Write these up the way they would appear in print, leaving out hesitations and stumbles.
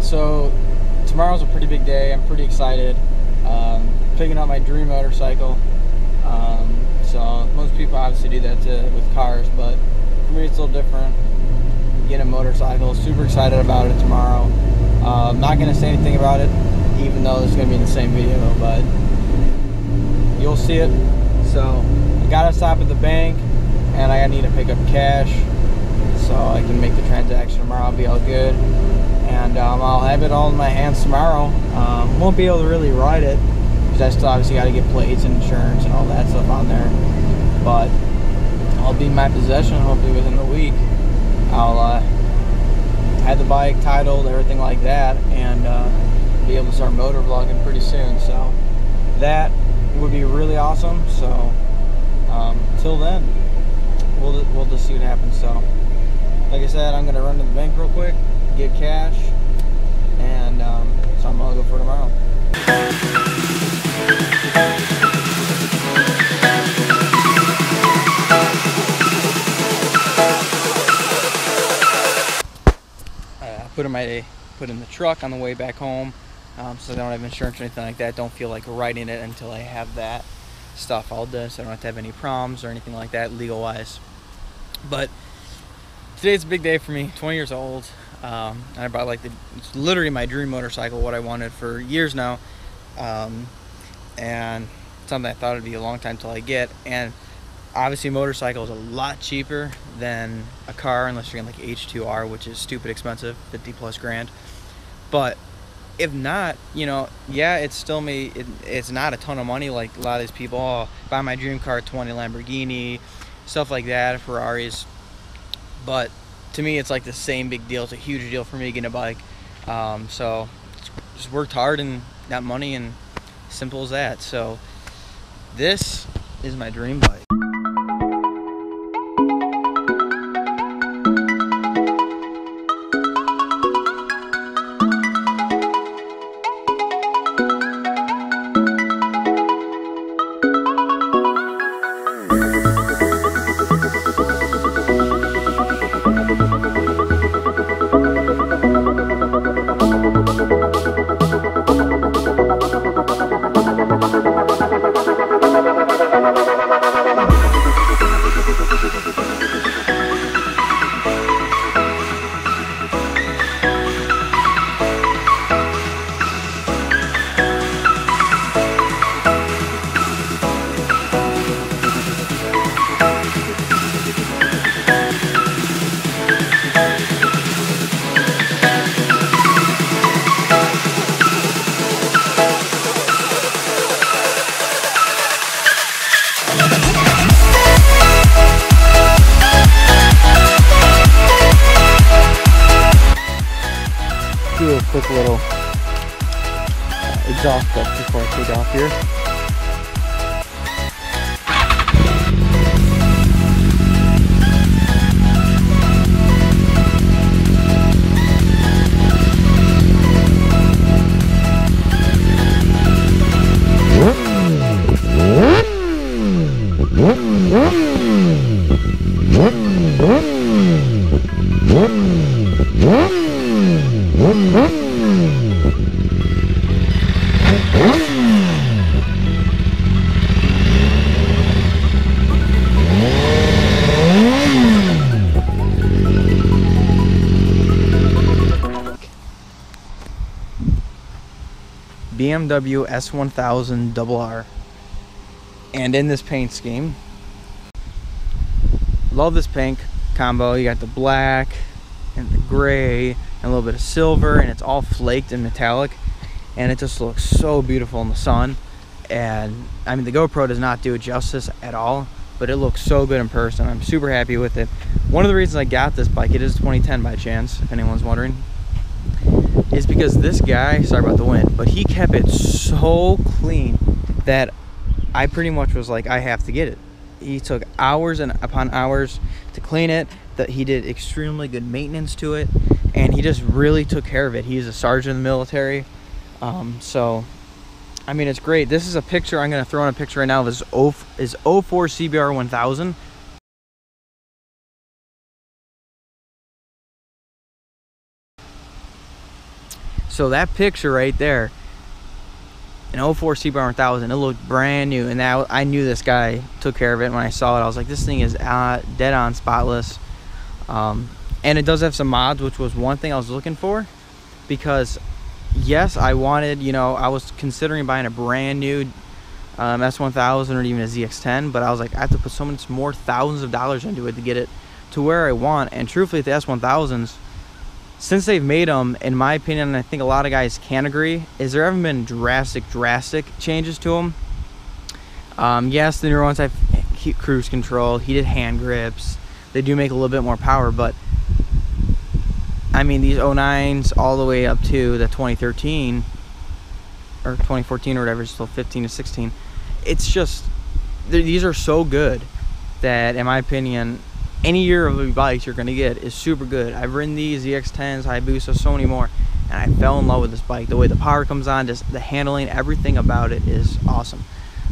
So tomorrow's a pretty big day. I'm pretty excited. Picking up my dream motorcycle. So most people obviously do that with cars, but for me it's a little different. Getting a motorcycle, super excited about it tomorrow. I'm not going to say anything about it, even though it's going to be in the same video, but you'll see it. So I got to stop at the bank, and I need to pick up cash so I can make the transaction tomorrow. I'll be all good, and I'll have it all in my hands tomorrow. Won't be able to really ride it because I still obviously got to get plates and insurance and all that stuff on there, but I'll be in my possession hopefully within the week. I'll have the bike titled, everything like that, and be able to start motor vlogging pretty soon. So that would be really awesome. So till then, we'll just see what happens. So like I said, I'm gonna run to the bank real quick, get cash, and so I'm gonna go for tomorrow. Put in the truck on the way back home, so I don't have insurance or anything like that. Don't feel like riding it until I have that stuff all done, so I don't have to have any problems or anything like that legal wise. But today's a big day for me. 20 years old. I bought it's literally my dream motorcycle, what I wanted for years now, and something I thought it'd be a long time till I get. And obviously, a motorcycle is a lot cheaper than a car, unless you're getting like H2R, which is stupid expensive, 50+ grand. But if not, you know, yeah, it's still it's not a ton of money like a lot of these people. Oh, buy my dream car, 20 Lamborghini, stuff like that, Ferraris. But to me, it's like the same big deal. It's a huge deal for me getting a bike. So just worked hard and got money, and simple as that. So this is my dream bike. Do a quick little exhaust clip before I take off here. BMW S1000 RR, and in this paint scheme, love this paint combo. You got the black and the gray and a little bit of silver, and it's all flaked and metallic, and it just looks so beautiful in the sun. And I mean, the GoPro does not do it justice at all, but it looks so good in person. I'm super happy with it. One of the reasons I got this bike, it is 2010 by chance, if anyone's wondering, is because this guy, sorry about the wind, but he kept it so clean that I pretty much was like, I have to get it. He took hours and upon hours to clean it, that he did extremely good maintenance to it, and he just really took care of it. He's a sergeant in the military, so I mean, it's great. This is a picture, I'm going to throw in a picture right now of his 04 CBR 1000. So that picture right there, an 04 CBR 1000, it looked brand new, and that I knew this guy took care of it. When I saw it, I was like, this thing is dead on spotless. And it does have some mods, which was one thing I was looking for, because yes, I wanted, you know, I was considering buying a brand new S1000 or even a ZX10, but I was like, I have to put so much more thousands of dollars into it to get it to where I want. And truthfully, the S1000s, since they've made them, in my opinion, and I think a lot of guys can agree, is there haven't been drastic changes to them. Yes, the newer ones have cruise control, heated hand grips, they do make a little bit more power, but I mean, these 09s all the way up to the 2013 or 2014 or whatever, still 15 to 16, it's just, these are so good that, in my opinion, any year of bikes you're going to get is super good. I've ridden these ZX10s, Hayabusa, so many more, and I fell in love with this bike. The way the power comes on, just the handling, everything about it is awesome.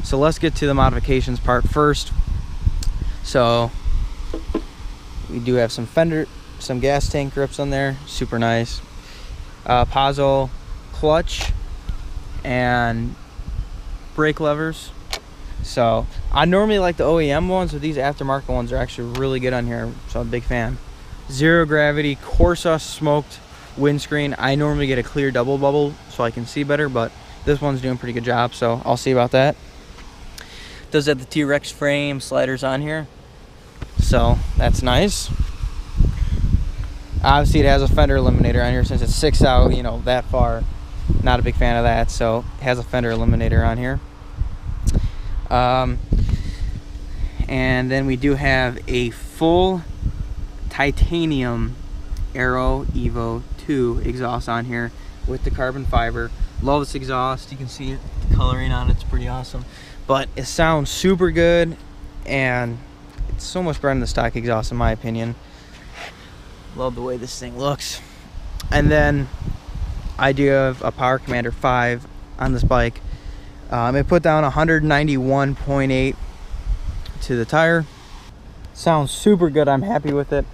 So let's get to the modifications part first. So we do have some fender, some gas tank grips on there, super nice. Pazzo clutch and brake levers. So I normally like the OEM ones, but these aftermarket ones are actually really good on here, so I'm a big fan. Zero gravity Corsa smoked windscreen. I normally get a clear double bubble so I can see better, but this one's doing a pretty good job, so I'll see about that. Does have the T-Rex frame sliders on here, so that's nice. Obviously it has a fender eliminator on here since it sticks out, you know, that far. Not a big fan of that, so it has a fender eliminator on here. And then we do have a full titanium Aero Evo 2 exhaust on here with the carbon fiber. Love this exhaust. You can see it, the coloring on it's pretty awesome, but it sounds super good, and it's so much better than the stock exhaust in my opinion. Love the way this thing looks. And then I do have a Power Commander 5 on this bike. It put down 191.8 to the tire. Sounds super good. I'm happy with it.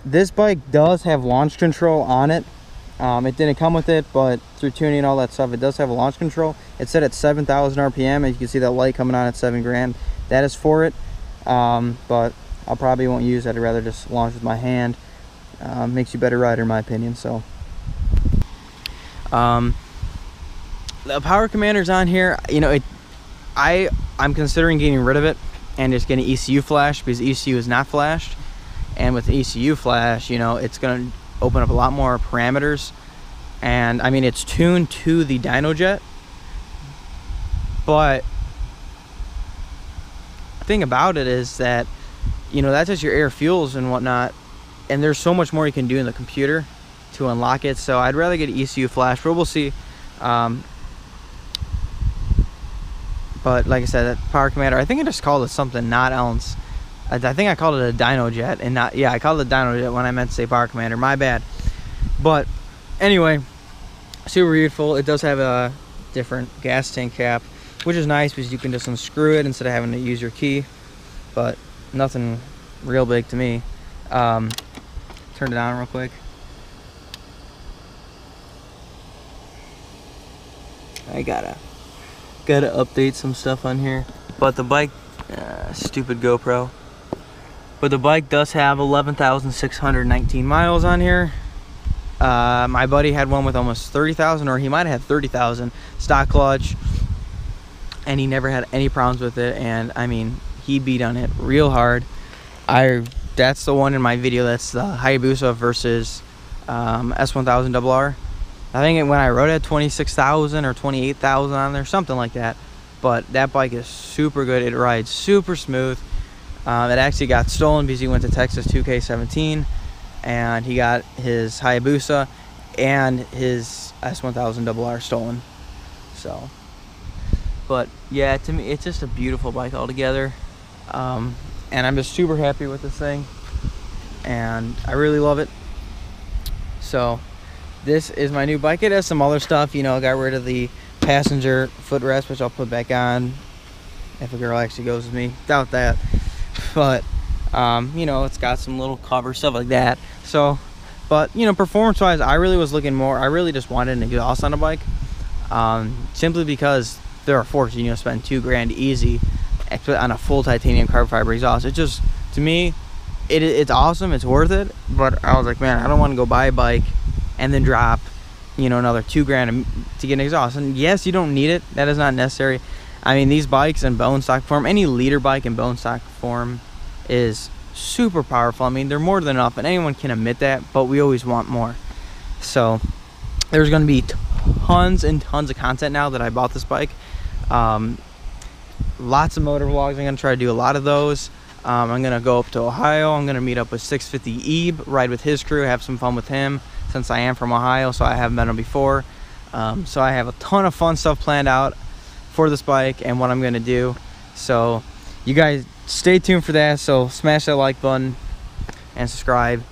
This bike does have launch control on it. It didn't come with it, but through tuning and all that stuff, it does have a launch control. It's set at 7,000 RPM, and you can see that light coming on at 7 grand. That is for it, but I probably won't use that. I'd rather just launch with my hand. Makes you a better rider in my opinion. So the Power Commander's on here. You know, I'm considering getting rid of it and just getting ECU flash, because ECU is not flashed, and with ECU flash, you know, it's going to open up a lot more parameters. And I mean, it's tuned to the dyno jet, but the thing about it is that, you know, that's just your air fuels and whatnot, and there's so much more you can do in the computer to unlock it. So I'd rather get ECU flash, but we'll see. But like I said, that Power Commander, I think I just called it something not else. I think I called it a dyno jet, and not, yeah, I called it a dyno jet when I meant to say Power Commander, my bad. But anyway, super beautiful. It does have a different gas tank cap, which is nice because you can just unscrew it instead of having to use your key, but nothing real big to me. Turn it on real quick. I gotta update some stuff on here, but the bike, stupid GoPro, but the bike does have 11,619 miles on here. My buddy had one with almost 30,000, or he might have had 30,000, stock clutch, and he never had any problems with it. And I mean, he beat on it real hard. That's the one in my video, that's the Hayabusa versus S1000RR. I think when I rode it, 26,000 or 28,000 on there, something like that. But that bike is super good. It rides super smooth. It actually got stolen because he went to Texas 2K17, and he got his Hayabusa and his S1000RR stolen. So, but yeah, to me, it's just a beautiful bike altogether. And I'm just super happy with this thing, and I really love it. So this is my new bike. It has some other stuff, you know. I got rid of the passenger footrest, which I'll put back on if a girl actually goes with me. Doubt that. But you know, it's got some little cover stuff like that. So But you know, performance wise, I really was looking more, I really just wanted an exhaust on a bike, simply because they're a fortune. You know, spend $2 grand easy on a full titanium carbon fiber exhaust. It just, to me, it's awesome, it's worth it. But I was like, man, I don't want to go buy a bike and then drop, you know, another $2 grand to get an exhaust. And yes, you don't need it, that is not necessary. I mean, these bikes in bone stock form, any leader bike in bone stock form is super powerful. I mean, they're more than enough, and anyone can admit that, but we always want more. So there's going to be tons and tons of content now that I bought this bike. Lots of motor vlogs. I'm going to try to do a lot of those. I'm going to go up to Ohio. I'm going to meet up with 650 Ebe, ride with his crew, have some fun with him, since I am from Ohio, so I haven't met him before. So I have a ton of fun stuff planned out for this bike and what I'm going to do. So you guys stay tuned for that. So smash that like button and subscribe.